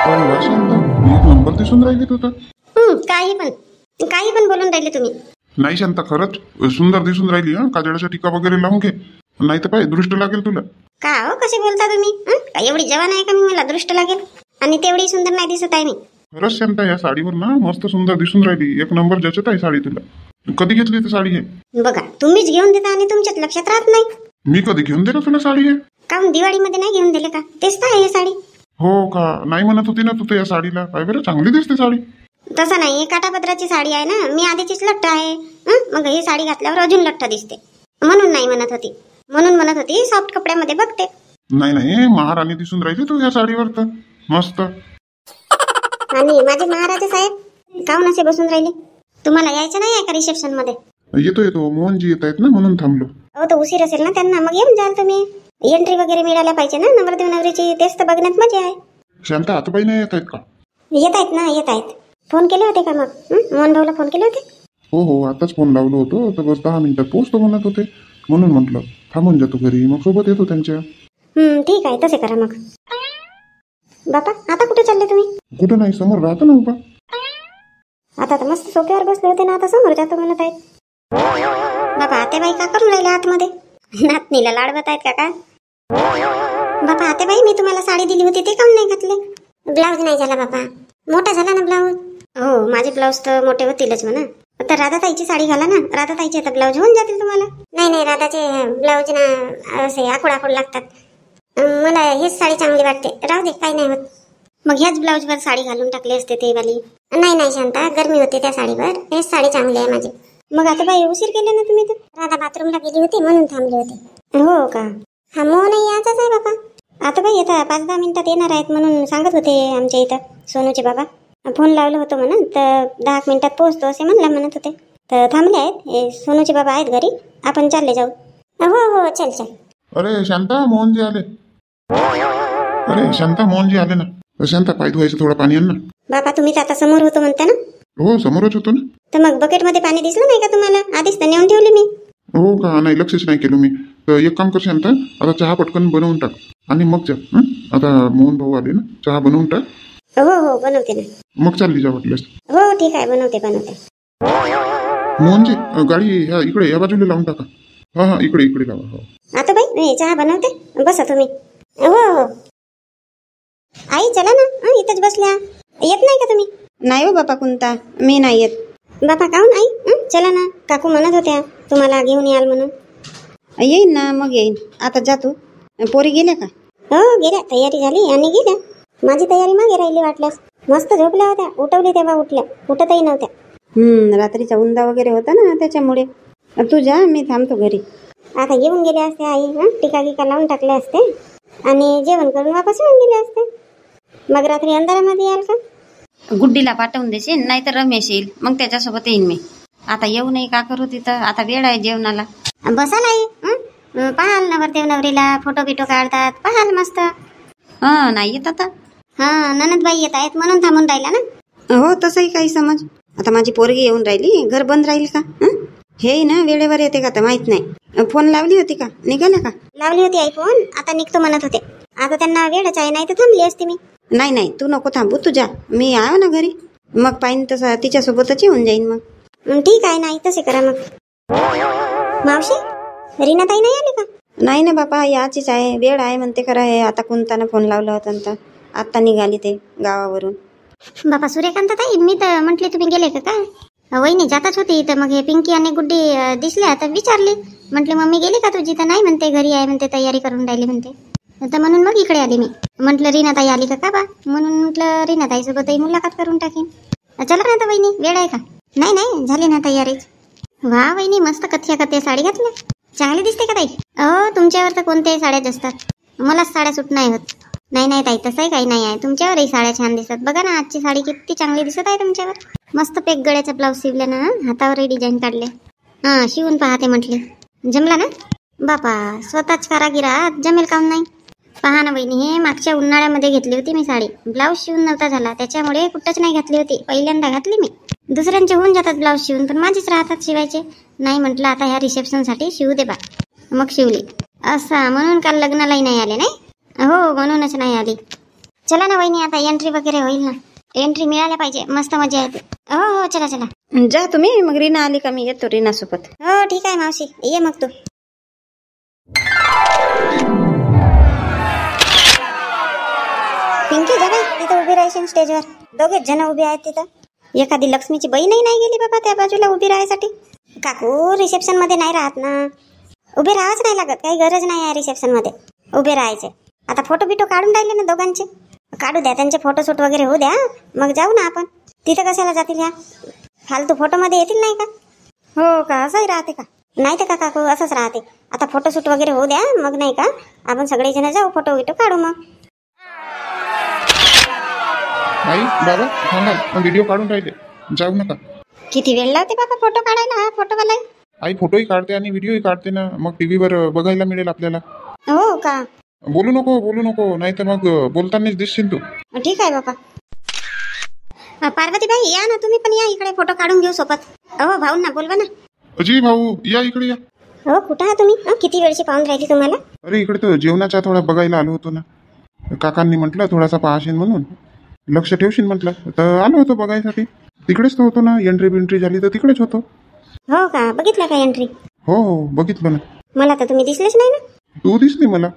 अरे वा शांता, एक नंबर दिसून राहिली तू तर. काही पण बोलून राहिले तुम्ही. नाही शांता, खरंच सुंदर दिसून राहिली. काजळाचा टिका वगैरे लावून घे, नाही तर पाय दृष्ट लागेल तुला. का हो, कसे बोलता तुम्ही? काय एवढी जवान आहे का मी मला दृष्ट लागेल? आणि तेवढी सुंदर नाही दिसत आहे मी. खरंच शांता, या साडीवर ना मस्त सुंदर दिसून राहिली. एक नंबर जचत आहे साडी तुला. कधी घेतली ती साडी आहे? बघा, तुम्हीच घेऊन देता आणि तुमच्यात लक्षात राहत नाही. मी कधी घेऊन दिलं तुला साडी आहे? काहून दिवाळीमध्ये नाही घेऊन दिले का? तेच तर आहे ही साडी. हो का? नाही म्हणत होती ना तू तर या साडीला. काय बरं, चांगली दिसते साडी. तसं नाही, काठापत्राची साडी आहे ना, मी आधीचीच लठ्ठ आहे. मग ही साडी घातल्यावर अजून लठ्ठ दिसते, म्हणून नाही म्हणत होती. म्हणून म्हणत होती सॉफ्ट कपड्यामध्ये बघते. नाही नाही, महाराणी दिसून राहिली तू या साडीवर तर मस्त. आणि माझे महाराज साहेब काहून असे बसून राहिले? तुम्हाला यायचं नाही आहे का रिसेप्शन मध्ये? येतो मोहनजी येत आहेत ना, म्हणून थांबलो. हो, तर उशीर असेल ना त्यांना, मग येऊन जाल तुम्ही. एंट्री वगैरे मिळायला पाहिजे ना नवरदेव नवरीची, तेच तर बघण्यात मजा आहे. शांता, आताबाई नाही येत आहेत का? येत आहेत ना, येत आहेत. फोन केले होते का मग? मोहन भाऊला फोन केले होते? हो, आताच फोन लावलो होतो, तर बस 10 मिनिटात पोहोचतो म्हणत होते. म्हणून म्हटलं थांबून जातो घरी, मग सोबत येतो त्यांच्या. ठीक आहे, तसे करा मग. बापा, आता कुठे चालले तुम्ही? कुठं नाही, समोर राहतो ना उभा. आता तर मस्त सोफ्यावर बसले होते ना, आता समोर जातो म्हणत आहेत. बापा, आतेबाई का करून राहिले आतमध्ये? नातनीला लाडवत आहेत का? बापा, आतेबाई मी तुम्हाला साडी दिली होती ते काऊन नाही घातले? ब्लाऊज नाही झाला बापा, मोठा झाला ना ब्लाऊज. हो, माझे ब्लाऊज तर मोठे होतीलच म्हणा. तर राधाताईची साडी घाला ना, राधाताईचे आता ब्लाऊज होऊन जातील तुम्हाला. नाही, राधाचे ब्लाऊज ना असे आखूड लागतात. मला हेच साडी चांगली वाटते, राहू दे, काही नाही होत. मग ह्याच ब्लाऊजवर साडी घालून टाकली असते ते वाली. नाही शांता, गरमी होते त्या साडीवर, हेच साडी चांगली आहे माझी. मग आता बाई उशीर केले ना तुम्ही तर? राधा बाथरूमला गेली होती म्हणून थांबले होते. हो का? हा, मोहनही याचाच आहे बाबा. आता बाई आता 5-10 मिनिटात येणार आहेत म्हणून सांगत होते आमच्या इथं सोनूचे बाबा. फोन लावलं होतं म्हणून, तर 10 मिनिटात पोहोचतो असे म्हणलं म्हणत होते. तर थांबले आहेत, हे सोनूचे बाबा आहेत घरी, आपण चालले जाऊ. हो, चल. अरे शांता, मोहनजी आले. अरे शांता, मोहनजी आले ना. शांता, पाय धुवायचं, थोडं पाणी आण ना. बाबा, तुम्ही तर आता समोर होतो म्हणता ना? हो, समोरच होतो ना. तर मग बकेटमध्ये पाणी दिसलं नाही का तुम्हाला? आधीच तर नेऊन ठेवले मी. हो का? नाही, लक्षच नाही केलं मी. तर एक काम कर शांता, आता चहा पटकन बनवून टाक आणि मग जा. आता मोहन भाऊ आले ना, चहा बनवून टाक. हो, बनवते ना. मग चालली जा वाटल्यास. हो, ठीक आहे, बनवते. मोहनजी, गाडी ह्या इकडे या बाजूला लावून टाका. हा, इकडे लावा. हो. आता बाई मी चहा बनवते, बसा तुम्ही. हो. आई चला ना, इथंच बसल्या. येत नाही का तुम्ही? नाही हो बापा, कोणता मी नाही येत. बापा काहून आई? चला ना, काकू म्हणत होत्या तुम्हाला घेऊन याल म्हणून. येईन ना, मग येईन. आता जा तू. पोरी गेल्या का? हो, गेल्या, तयारी झाली आणि गेल्या. माझी तयारी मागे राहिली वाटल्यास. मस्त झोपल्या होत्या, उठवली तेव्हा उठल्या, उठतही नव्हत्या. रात्रीचा उंदा वगैरे होता ना त्याच्यामुळे. तू जा, मी थांबतो घरी. आता येऊन गेले असते आई, टिका लावून टाकले असते आणि जेवण करून वापस येऊन गेले असते. मग रात्री अंधारामध्ये याल का? गुड्डीला पाठवून देशील, नाही तर रमेश येईल, मग त्याच्यासोबत येईन मी. आता येऊ नाही का करू तिथं? आता वेळ आहे जेवणाला. बसाल आई, पाहाल नवरदेव नवरीला फोटो बिटो काढतात, पाहाल मस्त. नाही येत आता. ननदबाई येत आहेत म्हणून थांबून राहिला ना. हो, तसंही काही समज. आता माझी पोरगी येऊन राहिली, घर बंद राहील का? हे ना वेळेवर येते का तर माहित नाही. फोन लावली होती का? निघाला का? लावली होती आई फोन, आता निघतो म्हणत होते. आता त्यांना वेळच आहे, नाही तर थांबली असते मी. नाही, तू नको थांबू, तू जा, मी आहे ना घरी. मग पाहिन तसं तिच्यासोबतच येऊन जाईन मग. ठीक आहे, नाही तसे करा मग. मावशी, रीनाताई नाही आली का? नाही ना बापा, याचीच आहे, वेळ आहे म्हणते खरं. आहे आता कोणताना फोन लावला होता तर आता निघाली ते गावावरून. बापा सूर्यकांत ताई, मी तर म्हटले तुम्ही गेले का काय? वहिनी जातच होती, तर मग हे पिंकी आणि गुड्डी दिसल्या तर विचारली. म्हटले मम्मी गेली का तुझी? तर नाही म्हणते, घरी आहे म्हणते, तयारी करून राहिली म्हणते. तर म्हणून मग इकडे आली मी. म्हटलं रीनाताई आली का बा? म्हणून म्हटलं रीनाताई सोबतही मुलाखत करून टाकेन. चला ना आता वहिनी, वेळ आहे का? नाही, झाली ना तयारीच. वा वहिनी, मस्त कथ्या साडी घातल्या, चांगली दिसते का ताई? तुमच्यावर तर कोणत्याही साड्याच असतात, मलाच साड्या सूट नाही होत. नाही ताई, तसंही काही नाही आहे, तुमच्यावरही साड्या छान दिसत. बघा ना, आजची साडी किती चांगली दिसत आहे तुमच्यावर. मस्त पेक गळ्याचा ब्लाऊज शिवले ना, हातावरही डिझाईन काढले. शिवून पाहते म्हटले. जमला ना बापा? स्वतःच कारागिरात जमेल काम नाही. पहा ना वहिनी, हे मागच्या उन्हाळ्यामध्ये घेतली होती मी साडी, ब्लाऊज शिवून नव्हता झाला, त्याच्यामुळे कुठंच नाही घातली होती. पहिल्यांदा घातली मी. दुसऱ्यांचे होऊन जातात ब्लाऊज शिवून, पण माझेच राहतात शिवायचे. नाही म्हटलं आता ह्या रिसेप्शनसाठी शिवू दे बा, मग शिवली. असा म्हणून काल लग्नालाही नाही आले नाही? हो, म्हणूनच नाही आली. चला ना वहिनी, आता एंट्री वगैरे होईल ना. एंट्री मिळायला पाहिजे, मस्त मजा येते. हो हो, चला चला. जा तुम्ही, मग रीना आली का मी येतो रीना सोबत. हो ठीक आहे मावशी, ये मग तू. पिंकी जा बाई, तिथं उभी राहायची स्टेजवर. दोघेच जण उभे आहेत तिथं. एखादी लक्ष्मीची बहीणही नाही गेली बाबा त्या बाजूला उभी राहायसाठी. काकू रिसेप्शन मध्ये नाही राहत ना, उभे राहावंच नाही लागत, काही गरज नाही आहे रिसेप्शन मध्ये उभे राहायचे. आता फोटो बिटो काढून राहिले ना दोघांचे, काढू द्या, त्यांचे फोटोशूट वगैरे होऊ द्या, मग जाऊ ना आपण. तिथं कशाला जातील ह्या, फालतू फोटो मध्ये येतील नाही का? हो का, असंही राहते का? नाही तर का काकू, असंच राहते. आता फोटोशूट वगैरे होऊ द्या, मग नाही का आपण सगळेजण जाऊ, फोटो बिटो काढू मग. आई बाबा थांबा, व्हिडिओ काढून राहिले, जाऊ नका. किती वेळ लावते बाबा फोटो काढायला हा फोटोवाला? आई फोटोही काढते आणि व्हिडिओही काढते ना, मग टीव्हीवर बघायला मिळेल आपल्याला. हो का? बोलू नको, नाही तर मग बोलतानाच दिसशील तू. ठीक आहे बाबा. पार्वतीबाई या ना तुम्ही पण, या इकडे, फोटो काढून घेऊ सोबत. हो भाऊंना बोलवा ना. अजी भाऊ या इकडे या. हो कुठं आहात तुम्ही? किती वेळची पाहून राहिली तुम्हाला. अरे इकडे तर जेवणाचा थोडा बघायला आलो होतो ना, काकांनी म्हटलं थोडासा पाहशील म्हणून, लक्ष ठेवशील म्हटलं, तर आलो होतो बघायसाठी. तिकडेच तर होतो ना, एंट्री बिंट्री झाली तर तिकडेच होतो. हो का, बघितलं का एंट्री? हो बघितलं ना. मला तर तुम्ही दिसलेच नाही ना. तू दिसली मला.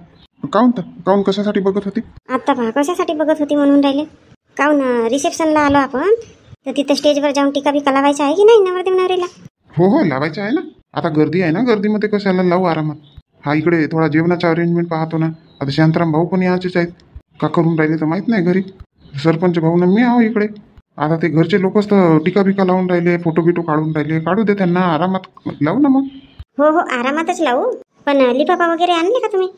काऊन कशासाठी बघत होती? आता पहा कशासाठी बघत होती म्हणून राहिले. काऊन रिसेप्शनला आलो आपण, तर तिथं स्टेजवर जाऊन टीका बिका लावायचा आहे की नाही नवरदेव नवरीला? हो लावायचं आहे ना. आता गर्दी आहे ना, गर्दीमध्ये कशाला लावू आरामात. हा इकडे थोडा जेवणाचा अरेंजमेंट पाहतो ना. आता शांताराम भाऊ पण याचेच आहेत, का करून राहिले तर माहित नाही घरी. सरपंच भाऊ ना मी आहो इकडे. आता ते घरचे लोकच तर टीका बिका लावून राहिले, फोटो बिटो काढून राहिले. काढू दे त्यांना, आरामात लावू ना मग. हो आरामातच लावू, पण लिफाफा वगैरे आणले का तुम्ही?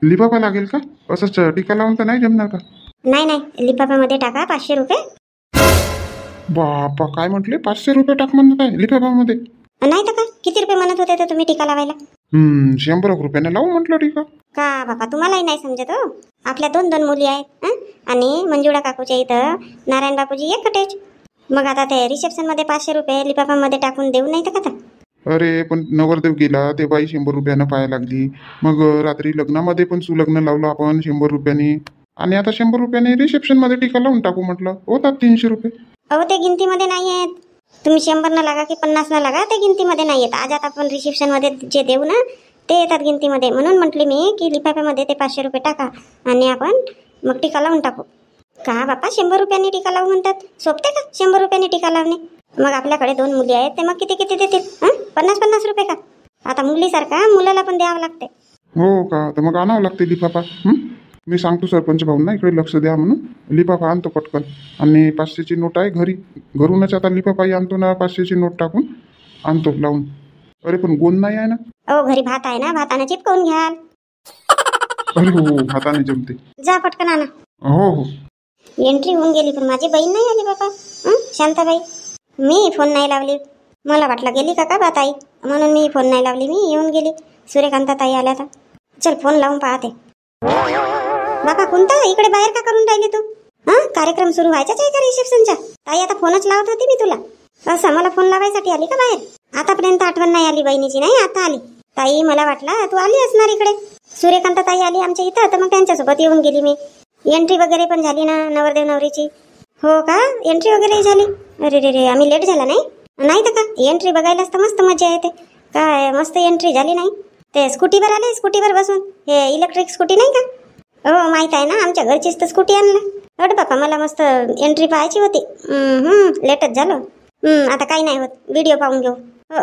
लिफाफा लागेल का? असंच टीका लावून तर नाही जमणार का? नाही, लिफाफामध्ये टाका 500 रुपये. बापा काय म्हटले, 500 रुपये टाक म्हणत आहे लिफाफामध्ये? नाही तर का, किती रुपये म्हणत होते तर तुम्ही टीका लावायला? 100 रुपयाने लावू म्हटलं टीका. का बाबा तुम्हालाही नाही समजत हो. आपल्या 2 मुली आहेत, आणि मंजुळा काकूच्या इथं नारायण बापूजी एकटेच. मग आता ते रिसेप्शन मध्ये 500 रुपये लिफाफामध्ये टाकून देऊ नाही तर का? अरे पण नवरदेव गेला ते बाई 100 रुपयानं पाया लागली. मग रात्री लग्नामध्ये पण सुलग्न लावलं आपण 100 रुपयाने, आणि आता 100 रुपयाने रिसेप्शन मध्ये टीका लावून टाकू म्हटलं, होतात 300 रुपये. अहो ते गिनतीमध्ये नाही आहेत. तुम्ही 100 न लागा की 50 न लागा, ते गिनतीमध्ये नाही येत. आज आता आपण रिसेप्शन मध्ये जे देऊ ना ते येतात गिनतीमध्ये. म्हणून म्हटले मी की लिफाफ्यामध्ये ते 500 रुपये टाका आणि आपण मग टीका लावून टाकू. का बापा 100 रुपयांनी टीका लावू म्हणतात? सोपते का 100 रुपयांनी टीका लावणे? मग आपल्याकडे 2 मुली आहेत, ते मग किती देतील? 50 रुपये का? आता मुलीसारखा मुलाला पण द्यावं लागते. हो का, तर मग आणावं लागते लिफाफा. मी सांगतो सरपंच भाऊंना इकडे लक्ष द्या म्हणून. लिफाफा आणतो पटकन, आणि 500ची नोट आहे घरूनच आता लिफाफाही आणतो ना, 500ची नोट टाकून आणतो लावून. अरे पण गोंद नाही आहे ना. अहो घरी भात आहे ना, भाताने चिपकवून घ्याल. अरे हो भाताने जमते. जा पटकन आणा. हो एंट्री होऊन गेली, पण माझी बहीण नाही आली बाबा. शांताबाई, मी फोन नाही लावली, मला वाटलं गेली का बात आई, म्हणून मी फोन नाही लावली. मी येऊन गेली. सूर्यकांता ताई आल्या तर चल फोन लावून पाहते. बाबा कोणता इकडे बाहेर का करून राहिली तू? कार्यक्रम सुरू व्हायचाच आहे का रिसेप्शनचा? ताई आता फोनच लावत होती मी तुला. असं मला फोन लावायसाठी आली का बाहेर? आतापर्यंत आठवण नाही आली बहिणीची? नाही आता आली. ताई मला वाटलं तू आली असणार इकडे. सूर्यकांता ताई आली आमच्या इथं, तर मग त्यांच्यासोबत येऊन गेली मी. एंट्री वगैरे पण झाली ना नवरदेव नवरीची? हो का, एंट्री वगैरे झाली? अरे रे आम्ही लेट झाला नाही तर का? एंट्री बघायलाच तर मस्त मजा येते. काय मस्त एंट्री झाली नाही? ते स्कूटीवर आले, स्कूटीवर बसून. हे इलेक्ट्रिक स्कूटी नाही का? हो माहित आहे ना, आमच्या घरचीच तर स्कूटी आणलं. अरे बापा मला मस्त एंट्री पाहायची होती. लेटच झालं. आता काही नाही होत, व्हिडिओ पाहून घेऊ.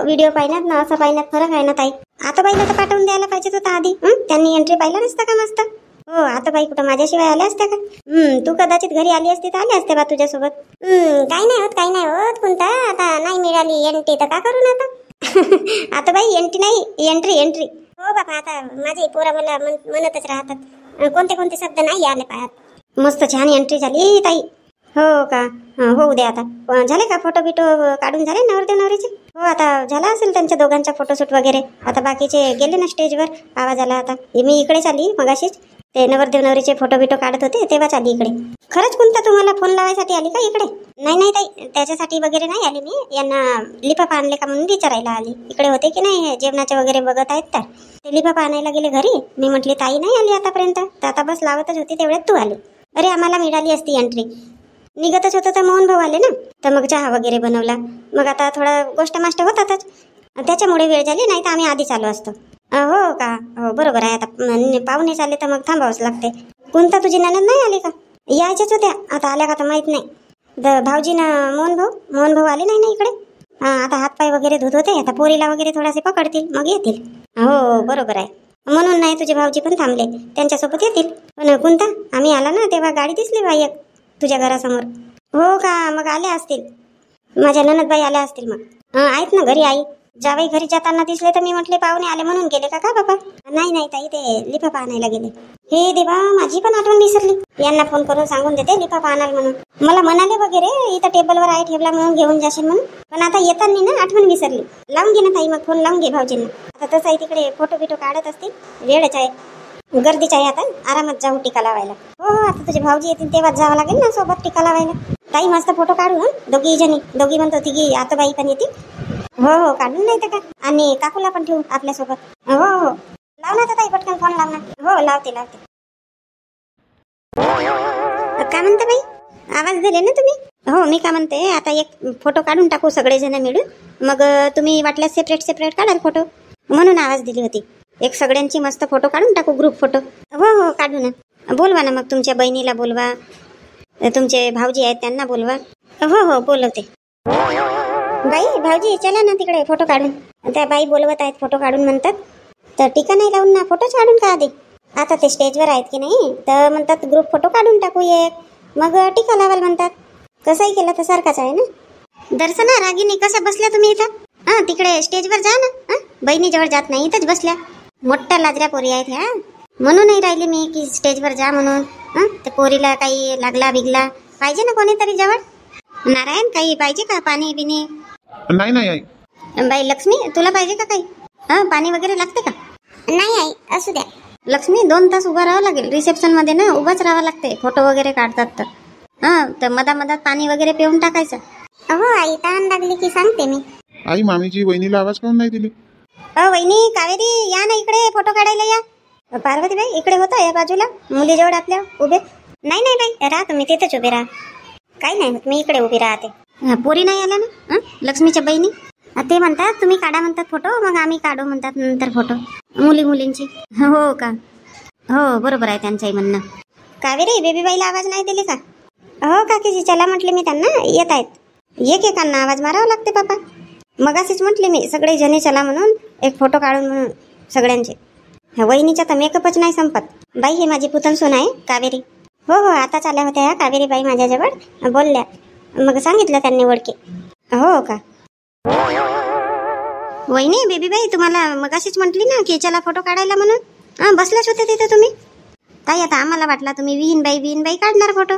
व्हिडिओ पाहिल्यात ना, असं पाहिल्यात फरक आहे ना ताई. आता बाईला तर पाठवून द्यायला पाहिजेत होता आधी. त्यांनी एंट्री पाहिला नसता का मस्त? हो आता बाई कुठं माझ्याशिवाय आल्या असत्या का? तू कदाचित घरी आली असती तर आल्या असत्या बा तुझ्यासोबत. काही नाही होत कोणता. आता नाही मिळाली एंट्री तर का करू ना आता? आता बाई एंट्री नाही, एंट्री. हो बाबा आता माझे पोरा मला म्हणतच राहतात, कोणते शब्द नाही आले पायात. मस्त छान एंट्री झाली ताई. हो का, होऊ दे आता. झाले का फोटो बिटो काढून झाले नवरदेव नवरीचे? हो आता झाला असेल त्यांच्या दोघांचा फोटोशूट वगैरे. आता बाकीचे गेले ना स्टेजवर. आवाज आला आता. मी इकडेच आली मगाशीच. ते नवरदेव नवरीचे फोटो बिटो काढत होते तेव्हाच आली इकडे. खरंच कोणता तुम्हाला फोन लावायसाठी आली का इकडे? नाही ताई, त्याच्यासाठी वगैरे नाही आली मी. यांना लिफाफा आणले का म्हणून विचारायला आली. इकडे होते की नाही जेवणाचे वगैरे बघत आहेत तर ते लिफाफा आणायला गेले घरी. मी म्हटली ताई नाही आली आतापर्यंत, तर आता बस लावतच होती तेवढ्यात तू आली. अरे आम्हाला मिळाली असती एंट्री. निघतच होतं तर मोहन भाऊ आले ना, तर मग चहा वगैरे बनवला. मग आता थोडा गोष्ट माष्ट होतातच, त्याच्यामुळे वेळ झाली, नाही तर आम्ही आधीच आलो असतो. हो का? हो बरोबर आहे. आता पाहुणे आले तर मग थांबावंच लागते. कोणता तुझी नणंद नाही आली का? यायच्याच होत्या, आता आल्या का तर माहीत नाही. भाऊजी ना मोहन भाऊ आले नाही ना इकडे. आता हातपाय वगैरे धुत होते, आता पोरीला वगैरे थोडासे पकडतील मग येतील. हो बरोबर आहे, म्हणून नाही तुझे भाऊजी पण थांबले, त्यांच्यासोबत येतील. पण कोणता? आम्ही आला ना तेव्हा गाडी दिसली बाई एक तुझ्या घरासमोर. हो का? मग आल्या असतील, माझ्या ननदबाई आल्या असतील. मग आहेत ना घरी आई. जावई घरी जाताना दिसले तर मी म्हटले पाहुणे आले म्हणून गेले का बाबा? नाही ताई, ते लिफाफा आणायला गेले. हे देवा, माझी पण आठवण विसरली. यांना फोन करून सांगून देते लिफाफा आणाल म्हणून. मला म्हणाले वगैरे इथं टेबलवर आहे ठेवला म्हणून घेऊन जाशील म्हणून, पण आता येताना ना आठवण विसरली. लावून घे ना ताई, मग फोन लावून घे भाऊजींना. आता तसंही तिकडे फोटो बिटो काढत असतील, वेळच आहे, गर्दीच आहे, आता आरामात जाऊ टीका लावायला. हो आता तुझे भाऊजी येतील तेव्हाच जावं लागेल ना सोबत टीका लावायला. ताई मस्त फोटो काढू. दोघी जणी, दोघी म्हणतो तिघी, आता बाई पण येतील. हो काढून नाही तर का, आणि काकूला पण ठेवू आपल्यासोबत. हो लाव ना ताई, पटकन फोन लाव ना. हो लावते. काय म्हणता बाई, आवाज दिले ना तुम्ही? हो मी काय म्हणते, आता एक फोटो काढून टाकू सगळेजण मिळून, मग तुम्ही वाटल्यास सेपरेट काढाल फोटो, म्हणून आवाज दिली होती. एक सगळ्यांची मस्त फोटो काढून टाकू, ग्रुप फोटो. हो काढू ना. बोलवा ना मग तुमच्या बहिणीला बोलवा, तुमचे भाऊजी आहेत त्यांना बोलवा. हो बोलवते. बाई भाऊजी चला ना तिकडे फोटो काढून. त्या बाई बोलवत आहेत फोटो काढून म्हणतात, तर टीका नाही लावून ना फोटोच काढून का आधी. आता ते स्टेजवर आहेत की नाही, तर म्हणतात ग्रुप फोटो काढून टाकू एक, मग टीका लावाल म्हणतात. कसंही केलं तर सारखाच आहे ना. दर्शना रागिनी कशा बसल्या तुम्ही इथं? तिकडे स्टेजवर जा ना. बहिणीजवळ जात नाही, इथंच बसल्या. मोठ्या लाजऱ्या पोरी आहेत ह्या, म्हणूनही राहिली मी की स्टेजवर जा म्हणून. ते पोरीला काही लागला बिगला पाहिजे ना कोणीतरी जवळ. नारायण काही पाहिजे का, पाणी बिनी? नाही आई. बाई लक्ष्मी तुला पाहिजे का काही? पाणी वगैरे लागते का? नाही आई, असू द्या. लक्ष्मी 2 तास उभं राहावं लागेल रिसेप्शन मध्ये ना, उभंच राहावं लागते फोटो वगैरे काढतात तर मधात पाणी वगैरे पिऊन टाकायचं. हो आई, तहान लागली की सांगते मी. आई मामीजी वहिनीला आवाज काऊन नाही दिली? वहिनी कावेरी या ना इकडे फोटो काढायला या. पार्वतीबाई इकडे होता या बाजूला मुली जवळ आपल्या उभे. नाही बाई राहा तुम्ही तिथेच उभे राहा, काही नाही मी इकडे उभी राहते. पोरी नाही आल्या ना लक्ष्मीच्या बहिणी, ते म्हणतात तुम्ही काढा म्हणतात फोटो, मग आम्ही काढू म्हणतात नंतर फोटो मुलींची. हो का? हो बरोबर आहे त्यांचंही म्हणणं. कावेरी बेबीबाईला आवाज नाही दिली का? हो काकीजी चला म्हटले मी त्यांना, येत आहेत. एकेकांना आवाज मारावा लागते बाबा. मग असेच म्हटले मी सगळे जणी चला म्हणून, एक फोटो काढून म्हणून सगळ्यांचे. वहिनीचा तर मेकअपच नाही संपत. बाई हे माझी पुतण सून आहे कावेरी. हो आताच आल्या होत्या कावेरी बाई माझ्याजवळ, बोलल्या, मग सांगितलं त्यांनी ओळखे. हो का? वहिनी बेबीबाई तुम्हाला मग अशीच म्हटली ना की चला फोटो काढायला म्हणून, बसल्याच होते तिथे तुम्ही. ताई आता आम्हाला वाटला तुम्ही विहीनबाई काढणार फोटो,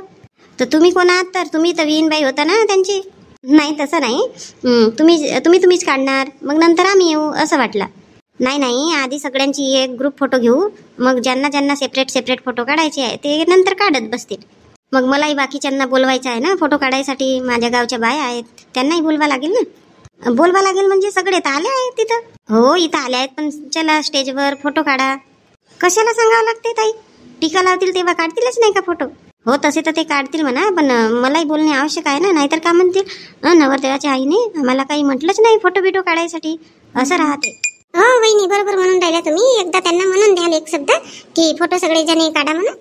तर तुम्ही कोण आहात? तर तुम्ही तर विहीनबाई होता ना त्यांची. नाही तसं नाही, तुम्हीच काढणार, मग नंतर आम्ही येऊ असं वाटलं. नाही आधी सगळ्यांची एक ग्रुप फोटो घेऊ, मग ज्यांना सेपरेट फोटो काढायचे आहे ते नंतर काढत बसतील. मग मलाही बाकीच्यांना बोलवायचं आहे ना फोटो काढायसाठी, माझ्या गावच्या बाया आहेत त्यांनाही बोलवा लागेल ना. बोलवा लागेल म्हणजे सगळे तर आले आहेत तिथं. हो इथं आले आहेत, पण चला स्टेजवर फोटो काढा. कशाला सांगावं लागते ताई? टीका लावतील तेव्हा काढतीलच नाही का फोटो? हो तसे तर ते काढतील म्हणा, पण मलाही बोलणे आवश्यक आहे ना, नाहीतर का म्हणतील नवरदेवाच्या आईने आम्हाला काही म्हटलंच नाही फोटो बिटो काढायसाठी, असं राहते. हो वहिनी बरोबर म्हणून राहिल्या तुम्ही. एकदा त्यांना म्हणून द्याल एक शब्द की फोटो सगळे जणी काढा म्हणून,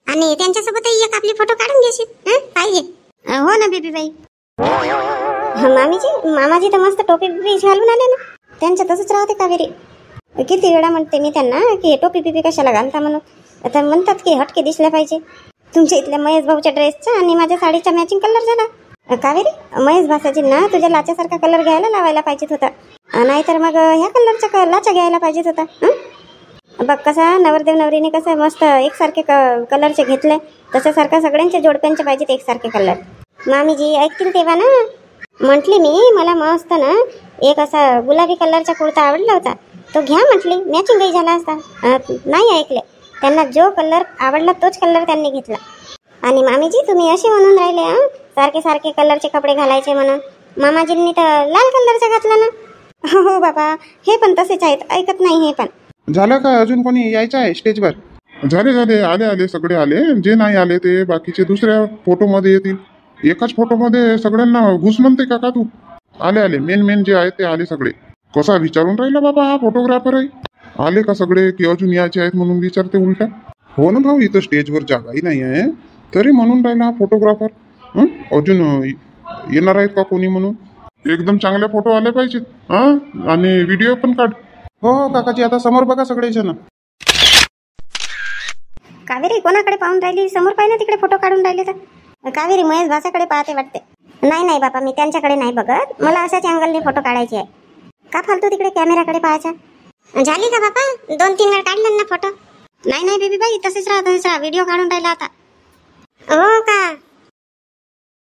आणि त्यांच्यासोबतही एक आपली फोटो काढून घेशील पाहिजे. हो ना बेबीबाई. मामाजी तर मस्त टोपी बिपी घालून आले ना. त्यांचं तसंच राहते कावेरी. किती वेळा म्हणते मी त्यांना की टोपी बिपी कशाला घालता म्हणून, आता म्हणतात की हटके दिसले पाहिजे. तुमच्या इथल्या महेश भाऊच्या ड्रेसचा आणि माझ्या साडीचा मॅचिंग कलर झाला. कावेरी महेश भासाजींना तुझ्या लाच्यासारखा कलर घ्यायला लावायला पाहिजेत होता, नाहीतर मग ह्या कलरचा लाचा घ्यायला पाहिजेत होता. बघ कसा नवरदेव नवरीने कसं मस्त एकसारखे कलरचे घेतले, तशासारखा सगळ्यांच्या जोडप्यांचे पाहिजेत एकसारखे कलर. मामीजी ऐकतील तेव्हा ना. म्हटली मी मला मस्त ना एक असा गुलाबी कलरचा कुर्ता आवडला होता, तो घ्या म्हटली, मॅचिंगही झाला असता. नाही ऐकले, त्यांना जो कलर आवडला तोच कलर त्यांनी घेतला. आणि मामीजी तुम्ही असे म्हणून राहिले सारखे कलरचे कपडे घालायचे म्हणून. मामाजींनी तर लाल कलरचा घातला ना. हो बाबा हे पण तसेच आहेत, ऐकत नाही हे पण. झालं का? अजून कोणी यायचं आहे स्टेजवर? झाले झाले, आले आले, सगळे आले. जे नाही आले ते बाकीचे दुसऱ्या फोटोमध्ये येतील. एकाच फोटोमध्ये सगळ्यांना घुस म्हणते का तू? आले आले, मेन मेन जे आहेत ते आले सगळे. कसा विचारून राहिला बाबा हा फोटोग्राफर आहे? आले का सगळे की अजून यायचे आहेत म्हणून विचारते उलटा? हो ना भाऊ, इथं स्टेजवर जागाही नाही आहे तरी म्हणून राहिला हा फोटोग्राफर. अजून येणार आहेत का कोणी म्हणून? एकदम चांगले फोटो आले पाहिजेत हा, आणि व्हिडिओ पण काढ. हो काकाजी, आता समोर बघा सगळेजण. कावेरी कोणाकडे पाहून राहिली? समोर पाहिजे तिकडे फोटो काढून राहिले तर. कावेरी महेश भासाकडे पाहते वाटते. नाही नाही बापा, मी त्यांच्याकडे नाही बघत, मला अशाच अँगलने फोटो काढायचे आहे. का फालतू तिकडे कॅमेराकडे पाहायचा? झाली का बापा? 2-3 वेळ काढले ना फोटो? नाही नाही बेबी बाई, तसेच राहा व्हिडिओ काढून राहिला आता. हो का?